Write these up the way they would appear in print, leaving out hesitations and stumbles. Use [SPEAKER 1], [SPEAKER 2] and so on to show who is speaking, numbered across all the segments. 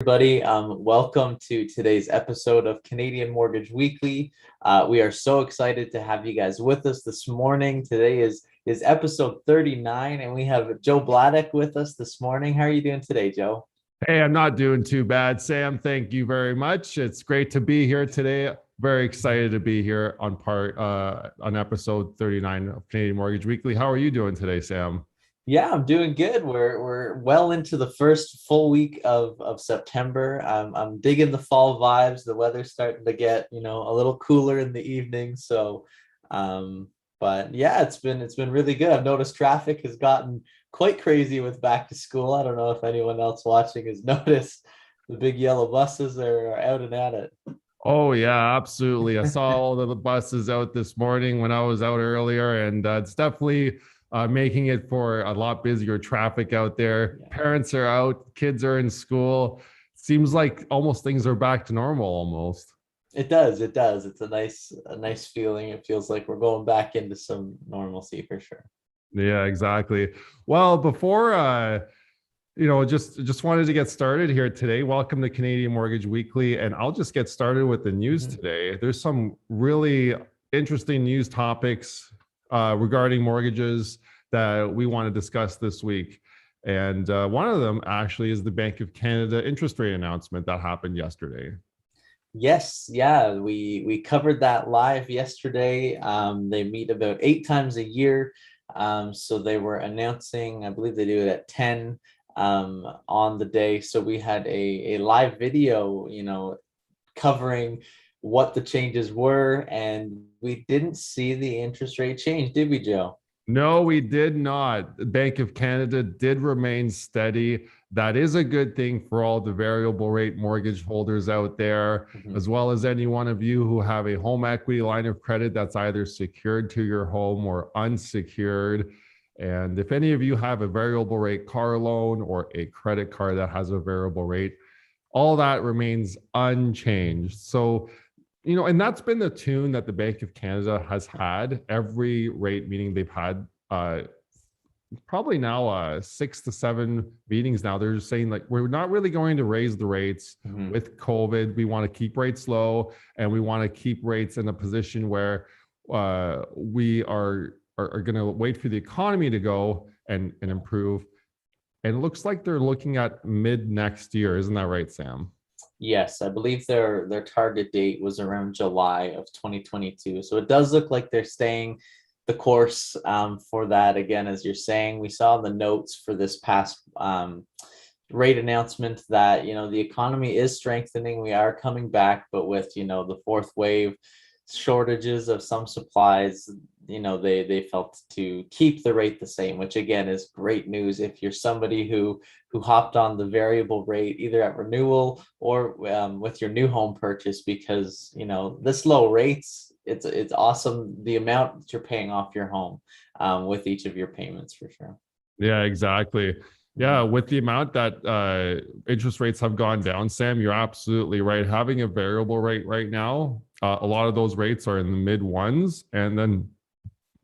[SPEAKER 1] Everybody. Welcome to today's episode of Canadian Mortgage Weekly. We are so excited to have you guys with us this morning. Today is episode 39, and we have Joe Bladek with us this morning. How are you doing today, Joe?
[SPEAKER 2] Hey, I'm not doing too bad, Sam. Thank you very much. It's great to be here today. Very excited to be here on episode 39 of Canadian Mortgage Weekly. How are you doing today, Sam?
[SPEAKER 1] Yeah, I'm doing good. We're well into the first full week of September. I'm digging the fall vibes. The weather's starting to get, a little cooler in the evening. Um, but yeah, it's been really good. I've noticed traffic has gotten quite crazy with back to school. I don't know if anyone else watching has noticed the big yellow buses are out and at it.
[SPEAKER 2] Oh yeah, absolutely. I saw all of the buses out this morning when I was out earlier, and it's definitely making it for a lot busier traffic out there.
[SPEAKER 1] Yeah.
[SPEAKER 2] Parents are out, kids are in school. Seems like almost things are back to normal almost.
[SPEAKER 1] It does. It does. It's a nice feeling. It feels like we're going back into some normalcy for sure.
[SPEAKER 2] Yeah, exactly. Well, before just wanted to get started here today. Welcome to Canadian Mortgage Weekly, and I'll just get started with the news
[SPEAKER 1] Mhm.
[SPEAKER 2] today. There's some really interesting news topics regarding mortgages that we want to discuss this week. And one of them actually is the Bank of Canada interest rate announcement that happened yesterday.
[SPEAKER 1] Yes, yeah, we covered that live yesterday. They meet about 8 times a year. So they were announcing, I believe they do it at 10 on the day. So we had a live video, covering what the changes were, and we didn't see the interest rate change, did we, Joe?
[SPEAKER 2] No, we did not. The Bank of Canada did remain steady. That is a good thing for all the variable rate mortgage holders out there,
[SPEAKER 1] Mhm.
[SPEAKER 2] as well as any one of you who have a home equity line of credit that's either secured to your home or unsecured. And if any of you have a variable rate car loan or a credit card that has a variable rate, all that remains unchanged. So and that's been the tune that the Bank of Canada has had every rate meeting they've had. Probably now 6 to 7 meetings now. They're just saying like we're not really going to raise the rates
[SPEAKER 1] Mhm.
[SPEAKER 2] with COVID. We want to keep rates low, and we want to keep rates in a position where we are going to wait for the economy to go and improve. And it looks like they're looking at mid next year. Isn't that right, Sam?
[SPEAKER 1] Yes, I believe their target date was around July of 2022. So it does look like they're staying the course for that. Again, as you're saying, we saw the notes for this past rate announcement that the economy is strengthening. We are coming back, but with the fourth wave, shortages of some supplies, they felt to keep the rate the same, which again is great news if you're somebody who hopped on the variable rate either at renewal or with your new home purchase, because this low rates, it's awesome the amount that you're paying off your home with each of your payments for sure.
[SPEAKER 2] Yeah, exactly. Yeah,
[SPEAKER 1] Mhm.
[SPEAKER 2] with the amount that interest rates have gone down, Sam, you're absolutely right. Having a variable rate right now, a lot of those rates are in the mid ones, and then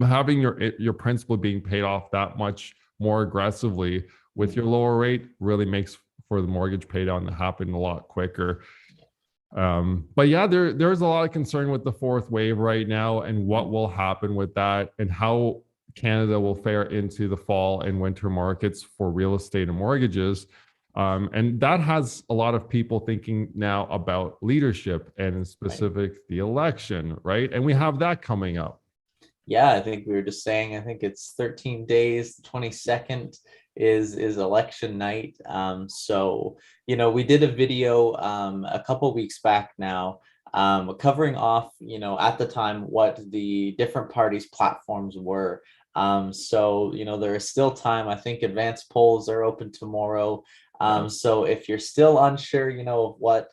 [SPEAKER 2] having your principal being paid off that much more aggressively with your lower rate really makes for the mortgage pay down to happen a lot quicker. But yeah, there's a lot of concern with the fourth wave right now and what will happen with that and how Canada will fare into the fall and winter markets for real estate and mortgages. And that has a lot of people thinking now about leadership and in
[SPEAKER 1] Right.
[SPEAKER 2] specific the election, right? And we have that coming up.
[SPEAKER 1] Yeah, I think we were just saying, I think it's 13 days, the 22nd is election night. So, we did a video a couple weeks back now, covering off, at the time what the different parties' platforms were. So, there is still time. I think advanced polls are open tomorrow.
[SPEAKER 2] Yeah.
[SPEAKER 1] So if you're still unsure, of what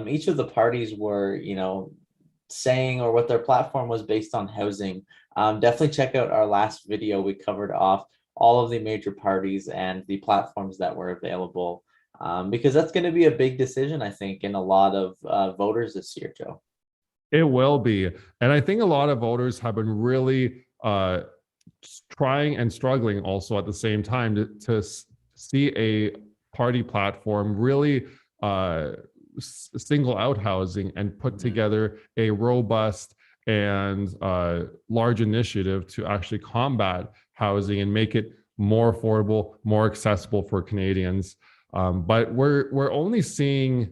[SPEAKER 1] each of the parties were, saying, or what their platform was based on housing, definitely check out our last video. We covered off all of the major parties and the platforms that were available, because that's going to be a big decision, I think, in a lot of voters this year, Joe.
[SPEAKER 2] It will be. And I think a lot of voters have been really trying and struggling also at the same time to see a party platform really single out housing and put
[SPEAKER 1] Mhm.
[SPEAKER 2] together a robust and large initiative to actually combat housing and make it more affordable, more accessible for Canadians. But we're only seeing,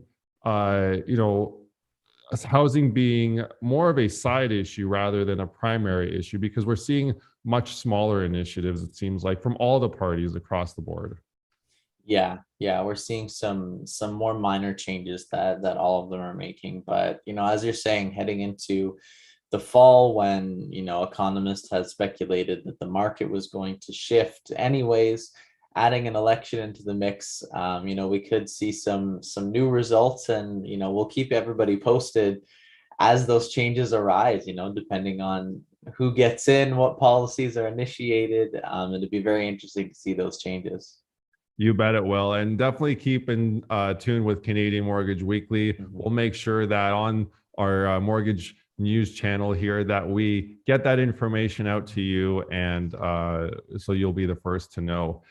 [SPEAKER 2] housing being more of a side issue rather than a primary issue, because we're seeing much smaller initiatives, it seems like, from all the parties across the board.
[SPEAKER 1] Yeah, we're seeing some more minor changes that all of them are making. But as you're saying, heading into the fall, when economists had speculated that the market was going to shift anyways, adding an election into the mix, we could see some new results, and we'll keep everybody posted as those changes arise, depending on who gets in, what policies are initiated. It'd be very interesting to see those changes.
[SPEAKER 2] You bet it will. And definitely keep in tune with Canadian Mortgage Weekly.
[SPEAKER 1] Mhm.
[SPEAKER 2] We'll make sure that on our mortgage news channel here that we get that information out to you, and so you'll be the first to know.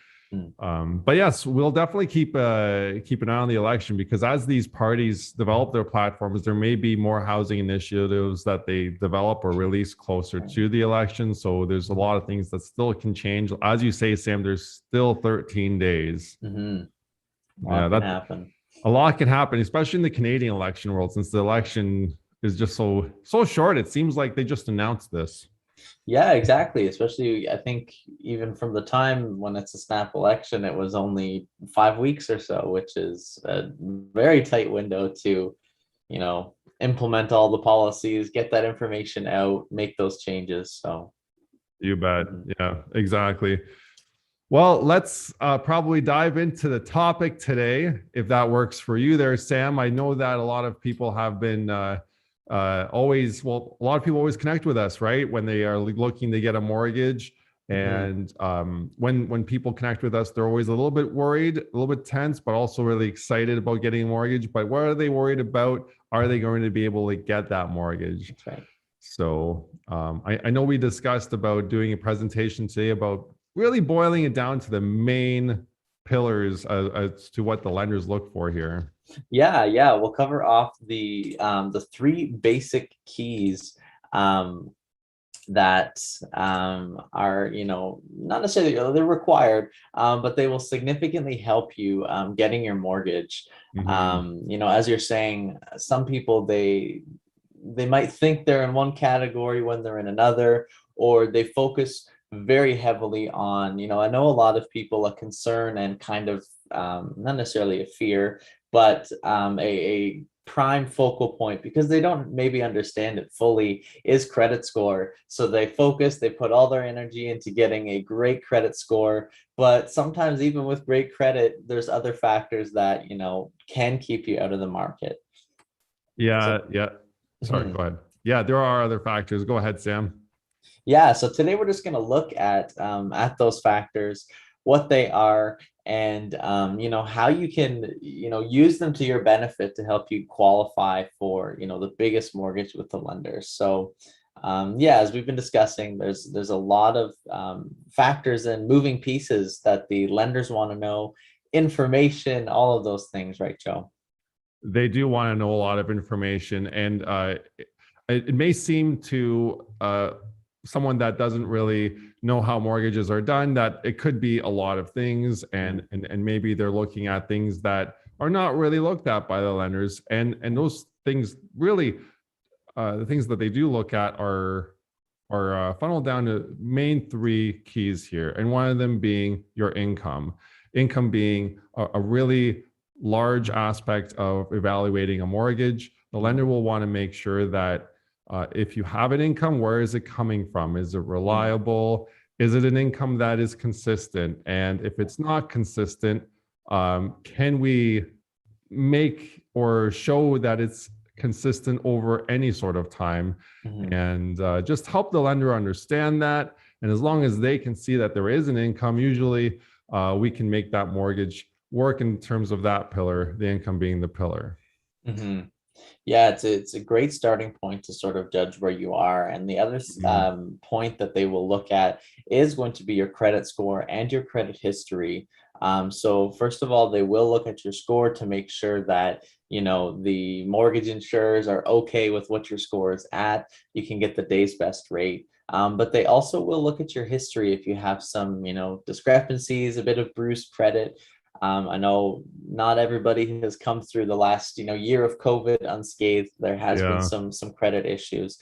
[SPEAKER 2] But yes, we'll definitely keep an eye on the election, because as these parties develop their platforms, there may be more housing initiatives that they develop or release closer to the election. So there's a lot of things that still can change. As you say, Sam, there's still 13 days.
[SPEAKER 1] Mm-hmm.
[SPEAKER 2] Yeah,
[SPEAKER 1] Can happen.
[SPEAKER 2] A lot can happen, especially in the Canadian election world, since the election is just so short. It seems like they just announced this.
[SPEAKER 1] Yeah, exactly. Especially, I think even from the time when it's a snap election, it was only 5 weeks or so, which is a very tight window to, implement all the policies, get that information out, make those changes. So,
[SPEAKER 2] You bet. Yeah, exactly. Well, let's probably dive into the topic today, if that works for you there, Sam. I know that a lot of people have been a lot of people always connect with us, right? When they are looking to get a mortgage. And when people connect with us, they're always a little bit worried, a little bit tense, but also really excited about getting a mortgage. But what are they worried about? Are they going to be able to get that mortgage?
[SPEAKER 1] That's right.
[SPEAKER 2] So I know we discussed about doing a presentation today about really boiling it down to the main pillars as to what the lenders look for here.
[SPEAKER 1] Yeah. We'll cover off the three basic keys that are not necessarily they're required, but they will significantly help you getting your mortgage. As you're saying, some people they might think they're in one category when they're in another, or they focus very heavily on, I know a lot of people, a concern and kind of not necessarily a fear, but a prime focal point, because they don't maybe understand it fully, is credit score. So they put all their energy into getting a great credit score, but sometimes even with great credit, there's other factors that can keep you out of the market.
[SPEAKER 2] Yeah. Sorry, go ahead. Yeah, there are other factors. Go ahead, Sam.
[SPEAKER 1] Yeah, so today we're just going to look at those factors, what they are, and how you can use them to your benefit to help you qualify for the biggest mortgage with the lender. So as we've been discussing, there's a lot of factors and moving pieces that the lenders want to know, information, all of those things, right, Joe?
[SPEAKER 2] They do want to know a lot of information, and it may seem to someone that doesn't really know how mortgages are done that it could be a lot of things, and maybe they're looking at things that are not really looked at by the lenders, and those things really the things that they do look at are funneled down to main three keys here, and one of them being your income being a really large aspect of evaluating a mortgage. The lender will want to make sure that if you have an income, where is it coming from? Is it reliable? Is it an income that is consistent? And if it's not consistent, can we make or show that it's consistent over any sort of time? And just help the lender understand that. And as long as they can see that there is an income, usually we can make that mortgage work in terms of that pillar, the income being the pillar.
[SPEAKER 1] Yeah, it's a great starting point to sort of judge where you are. And the other point that they will look at is going to be your credit score and your credit history. So first of all, they will look at your score to make sure that the mortgage insurers are okay with what your score is at. You can get the day's best rate. But they also will look at your history if you have some, discrepancies, a bit of bruised credit. I know not everybody has come through the last, year of COVID unscathed. There has been
[SPEAKER 2] Yeah,
[SPEAKER 1] some credit issues.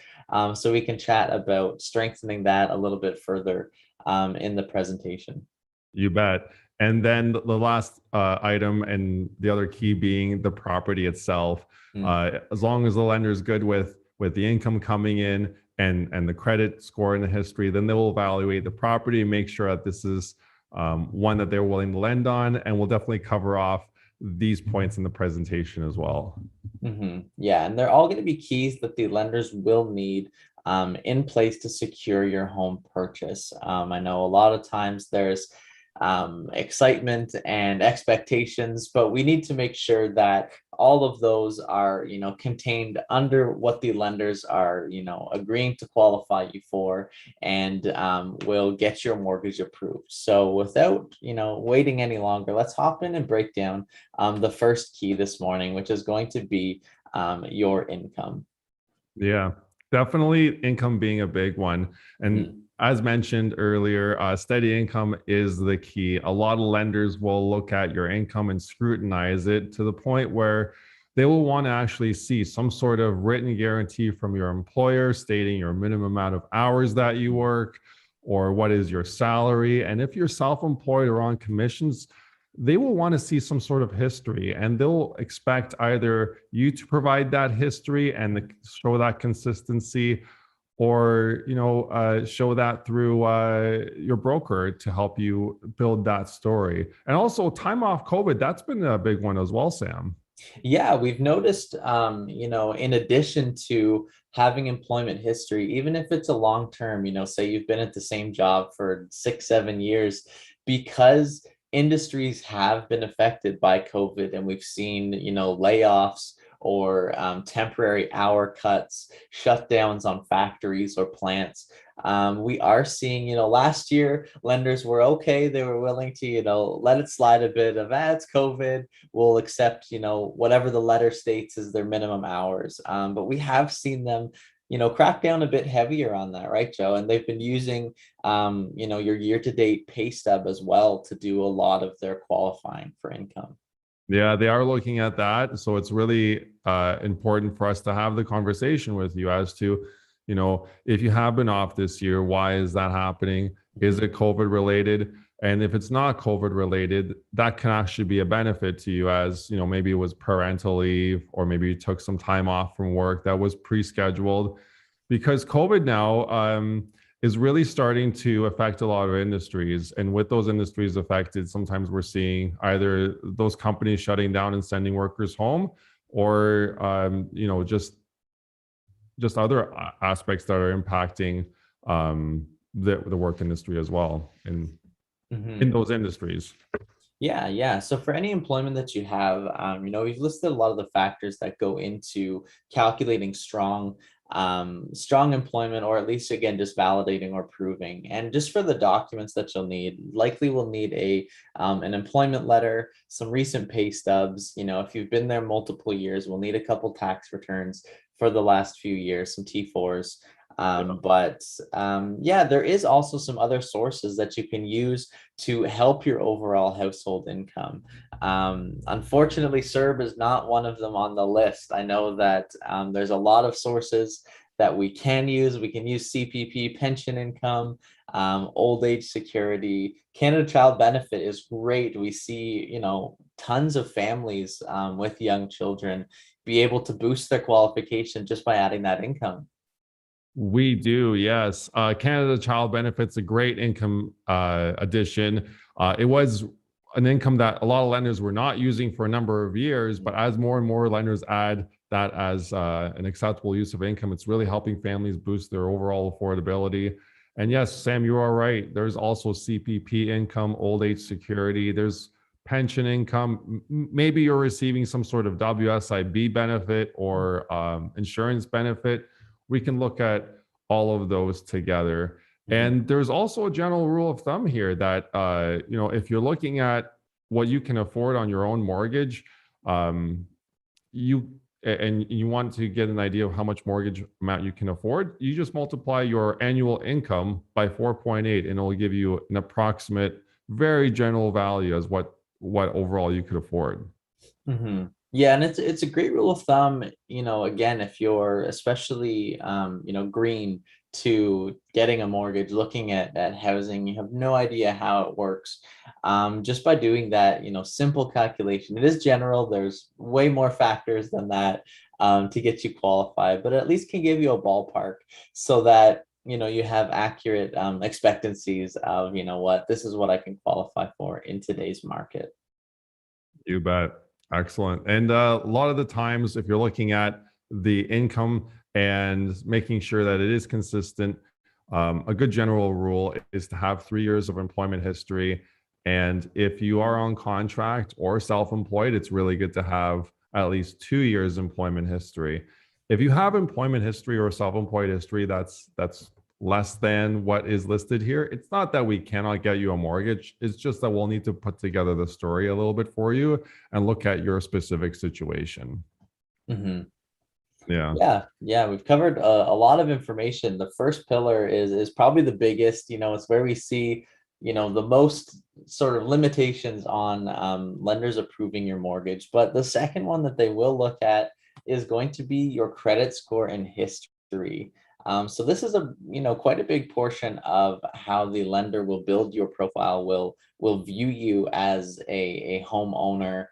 [SPEAKER 1] So we can chat about strengthening that a little bit further in the presentation.
[SPEAKER 2] you bet. And then the last item and the other key being the property itself.
[SPEAKER 1] Mm.
[SPEAKER 2] As long as the lender is good with the income coming in and the credit score and the history, then they will evaluate the property and make sure that this is one that they're willing to lend on. And we'll definitely cover off these points in the presentation as well.
[SPEAKER 1] Yeah, and they're all going to be keys that the lenders will need in place to secure your home purchase. I know a lot of times there's excitement and expectations, but we need to make sure that all of those are, contained under what the lenders are, agreeing to qualify you for, and will get your mortgage approved. So without, waiting any longer, let's hop in and break down the first key this morning, which is going to be your income.
[SPEAKER 2] Yeah, definitely income being a big one. And
[SPEAKER 1] Mhm.
[SPEAKER 2] as mentioned earlier, steady income is the key. A lot of lenders will look at your income and scrutinize it to the point where they will want to actually see some sort of written guarantee from your employer stating your minimum amount of hours that you work or what is your salary. And if you're self employed or on commissions, they will want to see some sort of history and they'll expect either you to provide that history and show that consistency or show that through your broker to help you build that story. And also time off COVID, that's been a big one as well, Sam.
[SPEAKER 1] Yeah, we've noticed, in addition to having employment history, even if it's a long term, say you've been at the same job for 6, 7 years, because industries have been affected by COVID and we've seen, layoffs or temporary hour cuts, shutdowns on factories or plants. We are seeing, last year lenders were okay. They were willing to, let it slide a bit of, it's COVID, will accept, whatever the letter states is their minimum hours. But we have seen them, crack down a bit heavier on that, right, Joe? And they've been using, your year-to-date pay stub as well to do a lot of their qualifying for income.
[SPEAKER 2] Yeah, they are looking at that. So it's really important for us to have the conversation with you as to, if you have been off this year, why is that happening? Is it COVID related? And if it's not COVID related, that can actually be a benefit to you as, maybe it was parental leave or maybe you took some time off from work that was pre-scheduled because COVID now, is really starting to affect a lot of industries. And with those industries affected, sometimes we're seeing either those companies shutting down and sending workers home, or just other aspects that are impacting the work industry as well in
[SPEAKER 1] Mhm.
[SPEAKER 2] those industries.
[SPEAKER 1] Yeah, yeah. So for any employment that you have, we've listed a lot of the factors that go into calculating strong employment, or at least again, just validating or proving. And just for the documents that you'll need, likely we'll need an employment letter, some recent pay stubs. If you've been there multiple years, we'll need a couple tax returns for the last few years, some T4s. Yeah, there is also some other sources that you can use to help your overall household income. Unfortunately, CERB is not one of them on the list. I know that there's a lot of sources that we can use. We can use CPP, pension income, old age security. Canada Child Benefit is great. We see, tons of families with young children be able to boost their qualification just by adding that income.
[SPEAKER 2] We do, yes. Canada Child Benefit's a great income addition. It was an income that a lot of lenders were not using for a number of years, but as more and more lenders add that as an acceptable use of income, it's really helping families boost their overall affordability. And yes, Sam, you are right. There's also CPP income, old age security. There's pension income. Maybe you're receiving some sort of WSIB benefit or insurance benefit. We can look at all of those together.
[SPEAKER 1] Mhm.
[SPEAKER 2] And there's also a general rule of thumb here that if you're looking at what you can afford on your own mortgage, you want to get an idea of how much mortgage amount you can afford, you just multiply your annual income by 4.8, and it'll give you an approximate, very general value as what overall you could afford.
[SPEAKER 1] Hmm. Yeah, and it's a great rule of thumb, again, if you're especially green to getting a mortgage, looking at housing, you have no idea how it works. Just by doing that, simple calculation, it is general, there's way more factors than that to get you qualified, but at least can give you a ballpark so that you have accurate expectancies of, what this is what I can qualify for in today's market.
[SPEAKER 2] You bet. Excellent. And a lot of the times, if you're looking at the income and making sure that it is consistent, a good general rule is to have 3 years of employment history. And if you are on contract or self-employed, it's really good to have at least 2 years employment history. If you have employment history or self-employed history that's less than what is listed here, it's not that we cannot get you a mortgage. It's just that we'll need to put together the story a little bit for you and look at your specific situation.
[SPEAKER 1] Hmm.
[SPEAKER 2] Yeah.
[SPEAKER 1] Yeah, we've covered a lot of information. The first pillar is probably the biggest. It's where we see, the most sort of limitations on lenders approving your mortgage. But the second one that they will look at is going to be your credit score and history. So this is quite a big portion of how the lender will build your profile, will view you as a homeowner.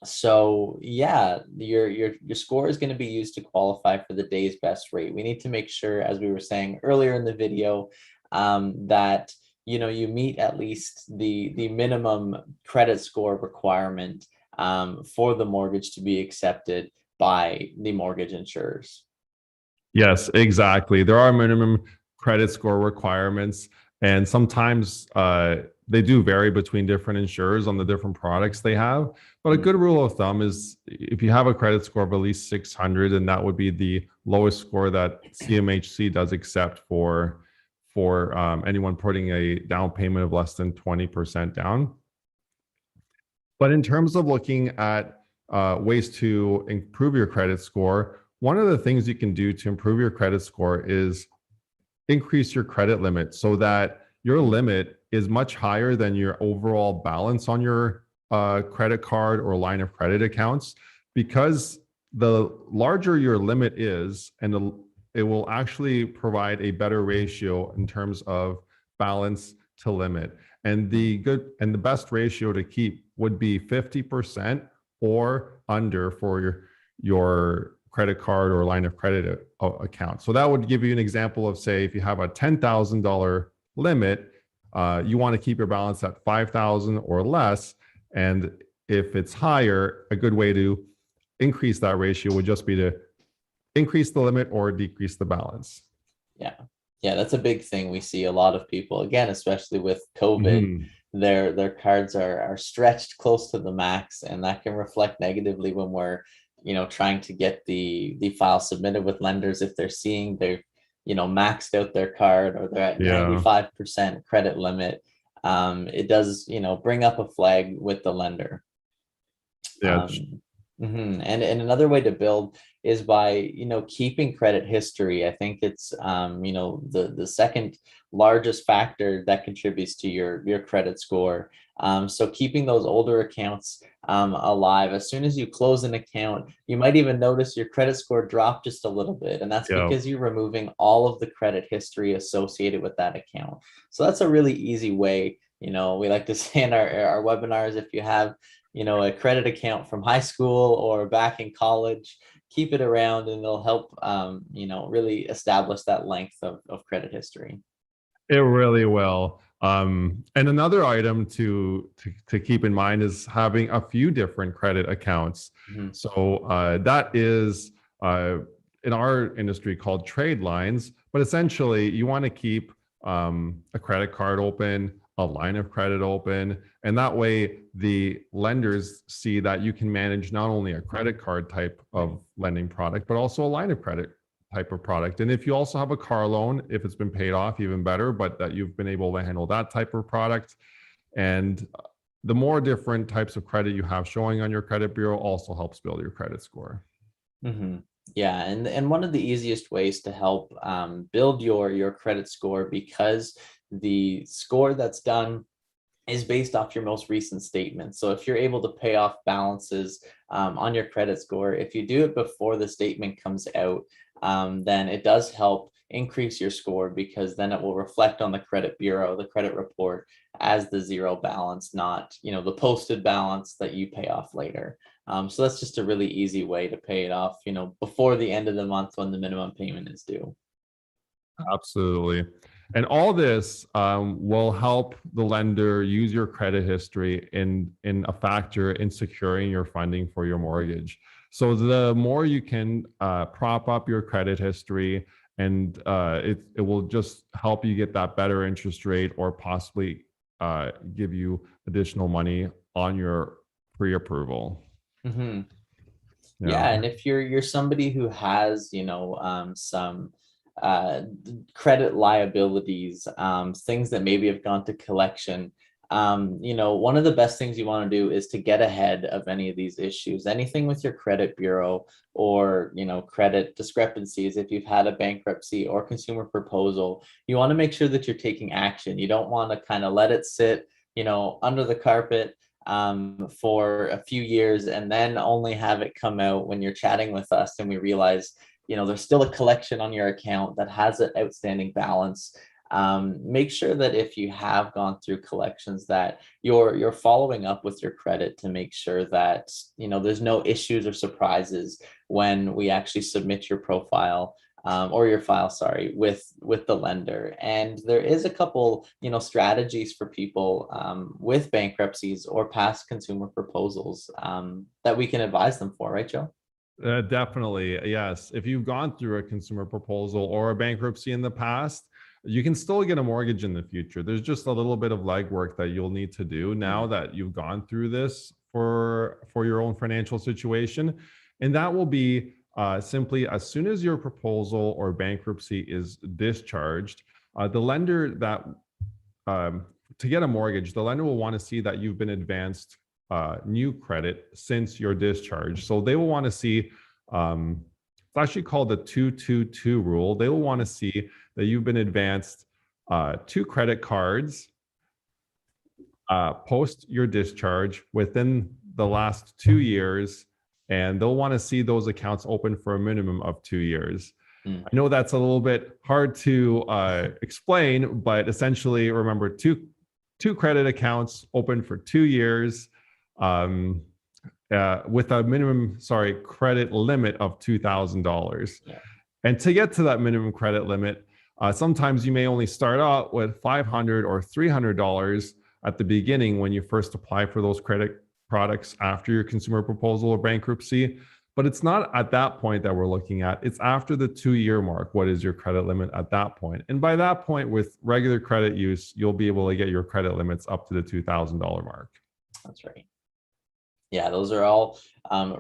[SPEAKER 1] So yeah, your score is going to be used to qualify for the day's best rate. We need to make sure, as we were saying earlier in the video, that you meet at least the minimum credit score requirement for the mortgage to be accepted by the mortgage insurers.
[SPEAKER 2] Yes, exactly. There are minimum credit score requirements, and sometimes they do vary between different insurers on the different products they have. But a good rule of thumb is if you have a credit score of at least 600, and that would be the lowest score that CMHC does accept for anyone putting a down payment of less than 20% down. But in terms of looking at ways to improve your credit score, one of the things you can do to improve your credit score is increase your credit limit so that your limit is much higher than your overall balance on your credit card or line of credit accounts. Because the larger your limit is, and it will actually provide a better ratio in terms of balance to limit. And the best ratio to keep would be 50% or under for your credit card or line of credit account. So that would give you an example of, say, if you have a $10,000 limit, you want to keep your balance at $5,000 or less. And if it's higher, a good way to increase that ratio would just be to increase the limit or decrease the balance.
[SPEAKER 1] Yeah, that's a big thing. We see a lot of people, again, especially with COVID, their cards are stretched close to the max, and that can reflect negatively when we're trying to get the file submitted with lenders. If they're seeing they've maxed out their card or they're at 95% credit limit, it does bring up a flag with the lender.
[SPEAKER 2] Yeah.
[SPEAKER 1] And another way to build is by keeping credit history. I think it's the second largest factor that contributes to your credit score. So keeping those older accounts alive. As soon as you close an account, you might even notice your credit score drop just a little bit, and that's because you're removing all of the credit history associated with that account. So that's a really easy way. We like to say in our webinars, if you have a credit account from high school or back in college, keep it around, and it'll help really establish that length of credit history.
[SPEAKER 2] It really will. And another item to keep in mind is having a few different credit accounts. So that is in our industry called trade lines, but essentially you want to keep a credit card open, a line of credit open, and that way the lenders see that you can manage not only a credit card type of lending product, but also a line of credit type of product. And if you also have a car loan, if it's been paid off, even better, but that you've been able to handle that type of product. And the more different types of credit you have showing on your credit bureau also helps build your credit score.
[SPEAKER 1] Mm-hmm. Yeah, and one of the easiest ways to help build your credit score, because the score that's done is based off your most recent statement. So if you're able to pay off balances on your credit score, if you do it before the statement comes out, then it does help increase your score, because then it will reflect on the credit bureau, the credit report, as the zero balance, not the posted balance that you pay off later. So that's just a really easy way to pay it off, before the end of the month when the minimum payment is due.
[SPEAKER 2] Absolutely. And all this will help the lender use your credit history in a factor in securing your funding for your mortgage. So the more you can prop up your credit history, and it will just help you get that better interest rate, or possibly give you additional money on your pre-approval.
[SPEAKER 1] Mm-hmm.
[SPEAKER 2] Yeah.
[SPEAKER 1] Yeah, and if you're somebody who has, some uh, credit liabilities, things that maybe have gone to collection, one of the best things you want to do is to get ahead of any of these issues. Anything with your credit bureau, or credit discrepancies, if you've had a bankruptcy or consumer proposal, you want to make sure that you're taking action. You don't want to kind of let it sit, under the carpet for a few years, and then only have it come out when you're chatting with us and we realize, there's still a collection on your account that has an outstanding balance. Make sure that if you have gone through collections, that you're following up with your credit to make sure that there's no issues or surprises when we actually submit your profile, or your file, sorry, with the lender. And there is a couple, strategies for people with bankruptcies or past consumer proposals, that we can advise them for, right, Joe?
[SPEAKER 2] Definitely, yes. If you've gone through a consumer proposal or a bankruptcy in the past, you can still get a mortgage in the future. There's just a little bit of legwork that you'll need to do now that you've gone through this for your own financial situation, and that will be simply as soon as your proposal or bankruptcy is discharged, the lender that to get a mortgage, the lender will want to see that you've been advanced new credit since your discharge. So they will want to see, it's actually called the 222 rule. They will want to see that you've been advanced 2 credit cards post your discharge within the last 2 years, and they'll want to see those accounts open for a minimum of 2 years. I know that's a little bit hard to explain, but essentially, remember, two credit accounts open for 2 years, with a minimum, credit limit of $2,000.
[SPEAKER 1] Yeah.
[SPEAKER 2] And to get to that minimum credit limit, sometimes you may only start out with $500 or $300 at the beginning when you first apply for those credit products after your consumer proposal or bankruptcy. But it's not at that point that we're looking at. It's after the 2-year mark. What is your credit limit at that point? And by that point, with regular credit use, you'll be able to get your credit limits up to the $2,000 mark.
[SPEAKER 1] That's right. Yeah, those are all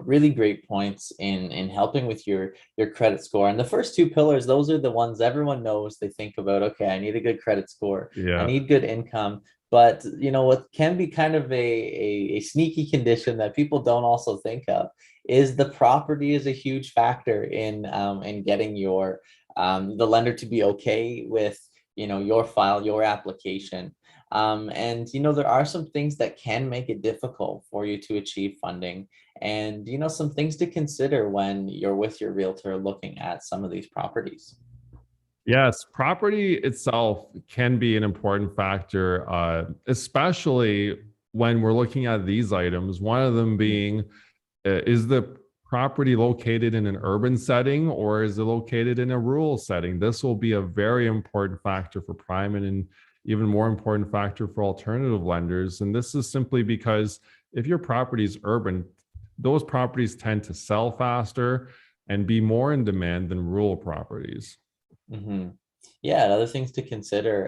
[SPEAKER 1] really great points in helping with your credit score. And the first two pillars, those are the ones everyone knows. They think about, okay, I need a good credit score. I
[SPEAKER 2] Yeah.
[SPEAKER 1] need good income. But what can be kind of a sneaky condition that people don't also think of is the property is a huge factor in getting your the lender to be okay with your file, your application. And there are some things that can make it difficult for you to achieve funding, and some things to consider when you're with your realtor looking at some of these properties.
[SPEAKER 2] Yes, property itself can be an important factor, especially when we're looking at these items. One of them being, is the property located in an urban setting or is it located in a rural setting? This will be a very important factor for prime, and an even more important factor for alternative lenders. And this is simply because if your property is urban, those properties tend to sell faster and be more in demand than rural properties.
[SPEAKER 1] Mm-hmm. Yeah, and other things to consider,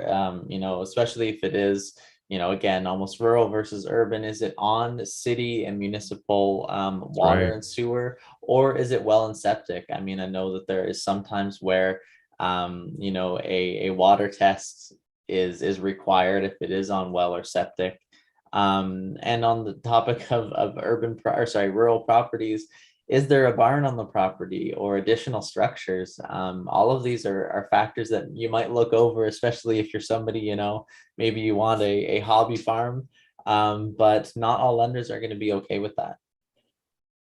[SPEAKER 1] especially if it is, again, almost rural versus urban. Is it on city and municipal water
[SPEAKER 2] Right.
[SPEAKER 1] and sewer, or is it well and septic? I mean, I know that there is sometimes where, a water test is required if it is on well or septic. And on the topic of rural properties, is there a barn on the property or additional structures? All of these are factors that you might look over, especially if you're somebody, maybe you want a hobby farm, but not all lenders are going to be okay with that.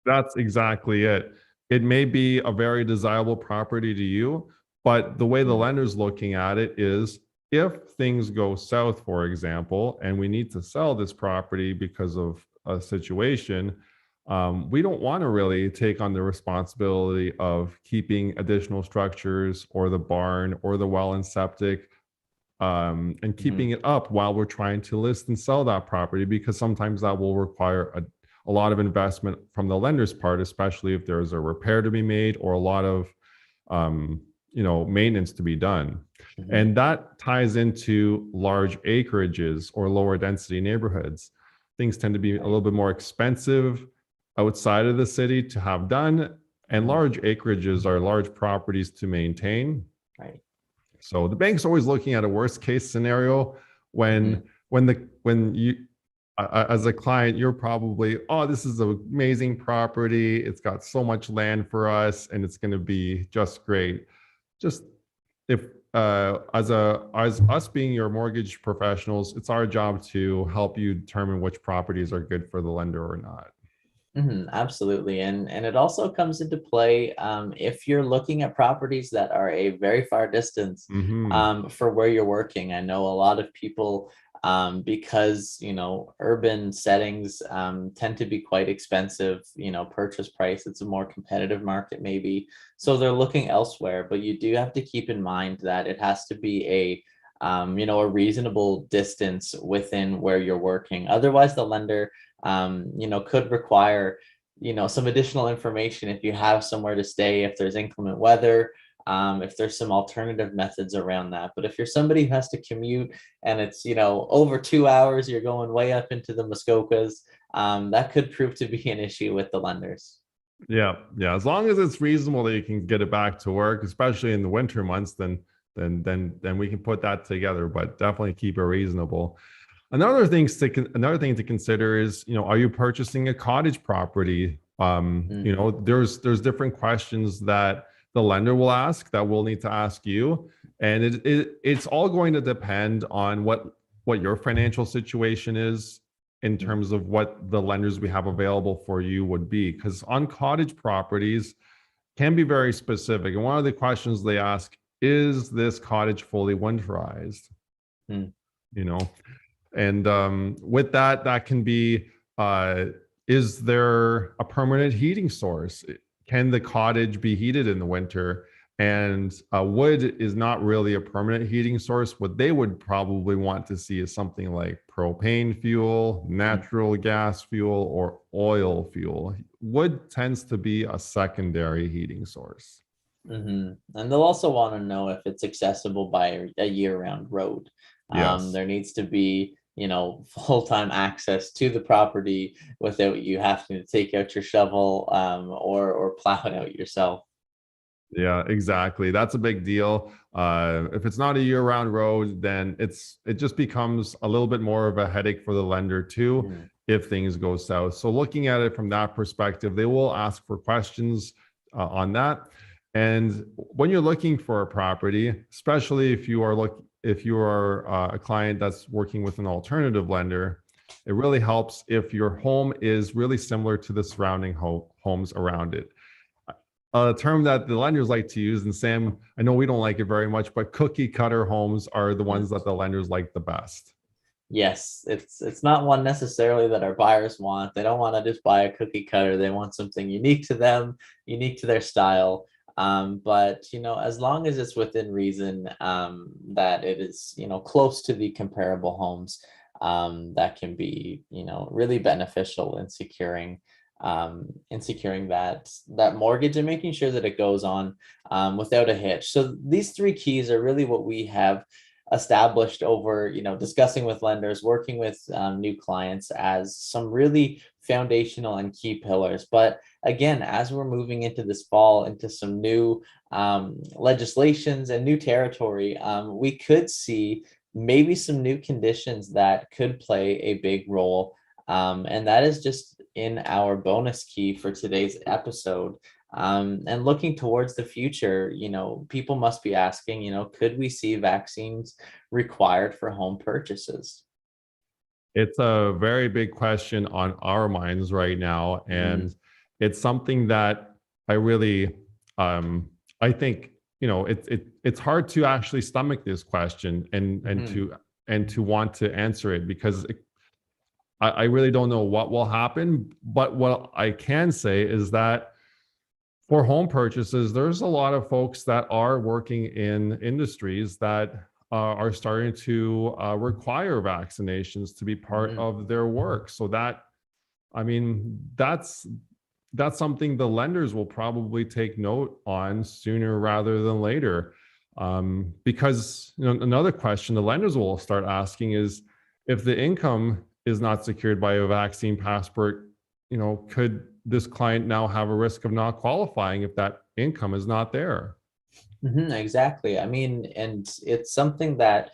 [SPEAKER 2] That's exactly it. It may be a very desirable property to you, but the way the
[SPEAKER 1] Mm.
[SPEAKER 2] lender's looking at it is if things go south, for example, and we need to sell this property because of a situation, we don't want to really take on the responsibility of keeping additional structures or the barn or the well and septic, and keeping it up while we're trying to list and sell that property, because sometimes that will require a lot of investment from the lender's part, especially if there's a repair to be made or a lot of maintenance to be done.
[SPEAKER 1] Mhm.
[SPEAKER 2] And that ties into large acreages or lower density neighborhoods. Things tend to be a little bit more expensive outside of the city to have done, and
[SPEAKER 1] Mhm.
[SPEAKER 2] large acreages are large properties to maintain.
[SPEAKER 1] Right.
[SPEAKER 2] So the bank's always looking at a worst case scenario
[SPEAKER 1] Mhm.
[SPEAKER 2] when you as a client, you're probably, oh, this is an amazing property. It's got so much land for us, and it's going to be just great. Just if as us being your mortgage professionals, it's our job to help you determine which properties are good for the lender or not.
[SPEAKER 1] Absolutely. And it also comes into play if you're looking at properties that are a very far distance
[SPEAKER 2] Hmm.
[SPEAKER 1] for where you're working. I know a lot of people, because, urban settings tend to be quite expensive, purchase price, it's a more competitive market maybe. So they're looking elsewhere, but you do have to keep in mind that it has to be a reasonable distance within where you're working. Otherwise, the lender could require, some additional information if you have somewhere to stay, if there's inclement weather, if there's some alternative methods around that. But if you're somebody who has to commute and it's, over 2 hours, you're going way up into the Muskokas, that could prove to be an issue with the lenders.
[SPEAKER 2] Yeah, yeah. As long as it's reasonable that you can get it back to work, especially in the winter months, then we can put that together. But definitely keep it reasonable. Another thing to consider is, are you purchasing a cottage property?
[SPEAKER 1] Mm,
[SPEAKER 2] There's different questions that the lender will ask that we'll need to ask you, and it's all going to depend on what your financial situation is in
[SPEAKER 1] mm,
[SPEAKER 2] terms of what the lenders we have available for you would be. Because on cottage properties can be very specific, and one of the questions they ask is this cottage fully winterized?
[SPEAKER 1] mm,
[SPEAKER 2] You know, and with that, that can be, uh, is there a permanent heating source? Can the cottage be heated in the winter? And wood is not really a permanent heating source. What they would probably want to see is something like propane fuel,
[SPEAKER 1] mm.
[SPEAKER 2] natural gas fuel, or oil fuel. Wood tends to be a secondary heating source.
[SPEAKER 1] And they'll also want to know if it's accessible by a year-round road.
[SPEAKER 2] Yes.
[SPEAKER 1] There needs to be, full-time access to the property without you having to take out your shovel or plow it out yourself.
[SPEAKER 2] Yeah, exactly. That's a big deal. If it's not a year-round road, then it just becomes a little bit more of a headache for the lender too
[SPEAKER 1] Mm,
[SPEAKER 2] if things go south. So looking at it from that perspective, they will ask for questions on that. And when you're looking for a property, especially if you are a client that's working with an alternative lender, it really helps if your home is really similar to the surrounding homes around it. A term that the lenders like to use, and Sam, I know we don't like it very much, but cookie cutter homes are the
[SPEAKER 1] mm.
[SPEAKER 2] ones that the lenders like the best.
[SPEAKER 1] Yes, it's not one necessarily that our buyers want. They don't want to just buy a cookie cutter. They want something unique to them, unique to their style. But as long as it's within reason, that it is, close to the comparable homes, that can be, really beneficial in securing that mortgage and making sure that it goes on without a hitch. So these three keys are really what we have established over, discussing with lenders, working with new clients as some really foundational and key pillars. But again, as we're moving into this fall, into some new legislations and new territory, we could see maybe some new conditions that could play a big role. And that is just in our bonus key for today's episode. And looking towards the future, people must be asking, could we see vaccines required for home purchases?
[SPEAKER 2] It's a very big question on our minds right now, and it's something that I really, I think, it's hard to actually stomach this question and to want to answer it, because I really don't know what will happen. But what I can say is that for home purchases, there's a lot of folks that are working in industries that are starting to require vaccinations to be part of their work. So that, I mean, that's something the lenders will probably take note on sooner rather than later. Because another question the lenders will start asking is, if the income is not secured by a vaccine passport, could this client now have a risk of not qualifying if that income is not there?
[SPEAKER 1] Exactly. I mean, and it's something that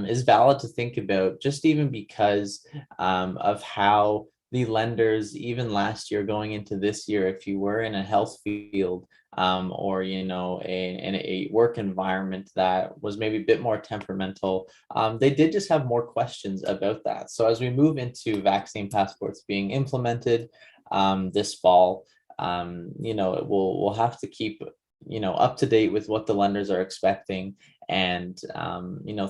[SPEAKER 1] is valid to think about, just even because of how the lenders, even last year going into this year, if you were in a health field or in a work environment that was maybe a bit more temperamental, they did just have more questions about that. So as we move into vaccine passports being implemented this fall, we'll have to keep up to date with what the lenders are expecting, and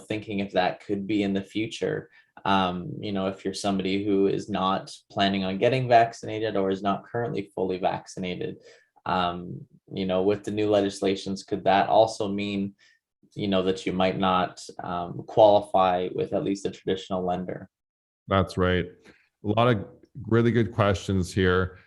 [SPEAKER 1] thinking if that could be in the future. If you're somebody who is not planning on getting vaccinated or is not currently fully vaccinated, with the new legislations, could that also mean that you might not qualify with at least a traditional lender?
[SPEAKER 2] That's right. A lot of really good questions here.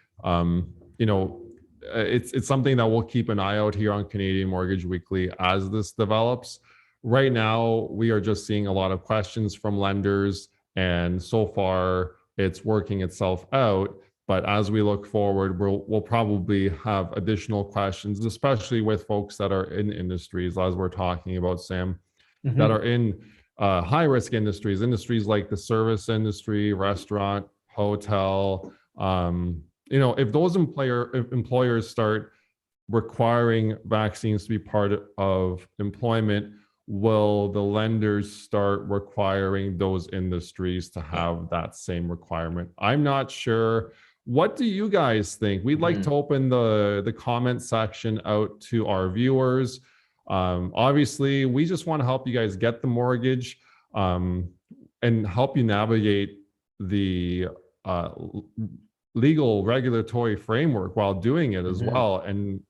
[SPEAKER 2] It's something that we'll keep an eye out here on Canadian Mortgage Weekly as this develops. Right now, we are just seeing a lot of questions from lenders, and so far it's working itself out. But as we look forward, we'll probably have additional questions, especially with folks that are in industries, as we're talking about, Sam, that are in high-risk industries like the service industry, restaurant, hotel. If those employers start requiring vaccines to be part of employment, will the lenders start requiring those industries to have that same requirement? I'm not sure. What do you guys think? We'd like to open the comment section out to our viewers. Obviously, we just want to help you guys get the mortgage and help you navigate the legal regulatory framework while doing it as well. And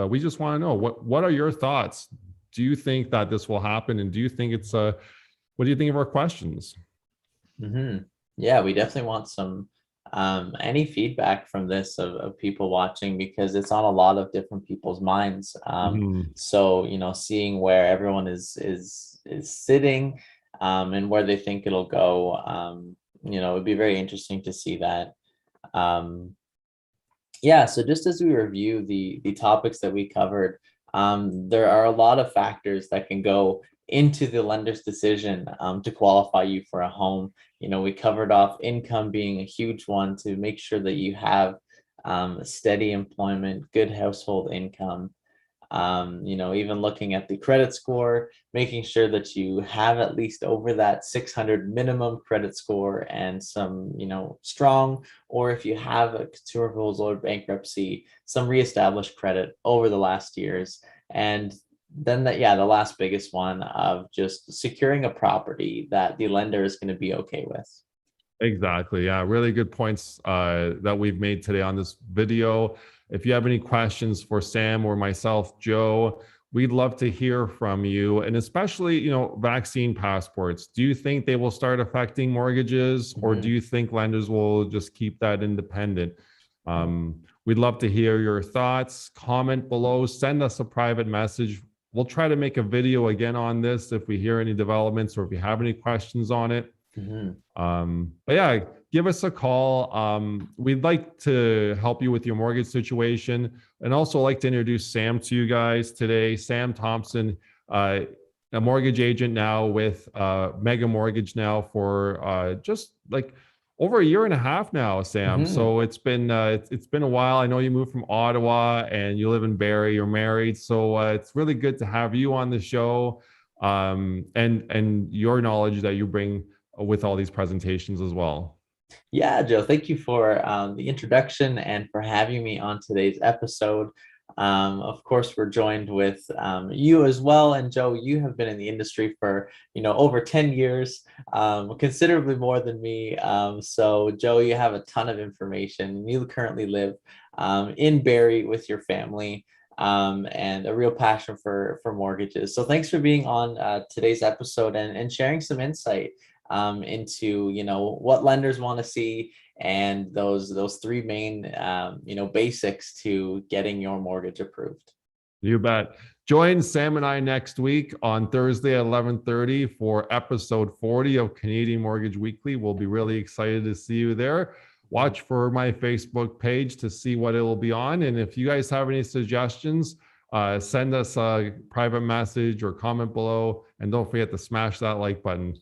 [SPEAKER 2] we just want to know, what are your thoughts? Do you think that this will happen? And do you think what do you think of our questions?
[SPEAKER 1] Yeah, we definitely want some any feedback from this of people watching, because it's on a lot of different people's minds. So seeing where everyone is sitting and where they think it'll go, it would be very interesting to see that. So just as we review the topics that we covered, there are a lot of factors that can go into the lender's decision to qualify you for a home. We covered off income being a huge one, to make sure that you have steady employment, good household income. Even looking at the credit score, making sure that you have at least over that 600 minimum credit score, and some, strong, or if you have a consumer proposal or bankruptcy, some reestablished credit over the last years. And then the last biggest one of just securing a property that the lender is going to be okay with.
[SPEAKER 2] Exactly. Yeah, really good points that we've made today on this video. If you have any questions for Sam or myself, Joe, we'd love to hear from you. And especially, vaccine passports. Do you think they will start affecting mortgages, or do you think lenders will just keep that independent? We'd love to hear your thoughts. Comment below, send us a private message. We'll try to make a video again on this if we hear any developments or if you have any questions on it. But yeah, give us a call. We'd like to help you with your mortgage situation, and also like to introduce Sam to you guys today. Sam Thompson, a mortgage agent now with Mega Mortgage now for just like over a year and a half now, Sam.
[SPEAKER 1] Mhm.
[SPEAKER 2] So it's been a while. I know you moved from Ottawa and you live in Barrie. You're married, so it's really good to have you on the show, and your knowledge that you bring with all these presentations as well.
[SPEAKER 1] Yeah, Joe, thank you for the introduction and for having me on today's episode. Of course, we're joined with you as well. And Joe, you have been in the industry for, over 10 years, considerably more than me. So, Joe, you have a ton of information. You currently live in Barrie with your family. And a real passion for mortgages. So thanks for being on today's episode and sharing some insight into what lenders want to see and those three main basics to getting your mortgage approved.
[SPEAKER 2] You bet. Join Sam and I next week on Thursday at 11:30 for episode 40 of Canadian Mortgage Weekly. We'll be really excited to see you there. Watch for my Facebook page to see what it will be on. And if you guys have any suggestions, send us a private message or comment below. And don't forget to smash that like button.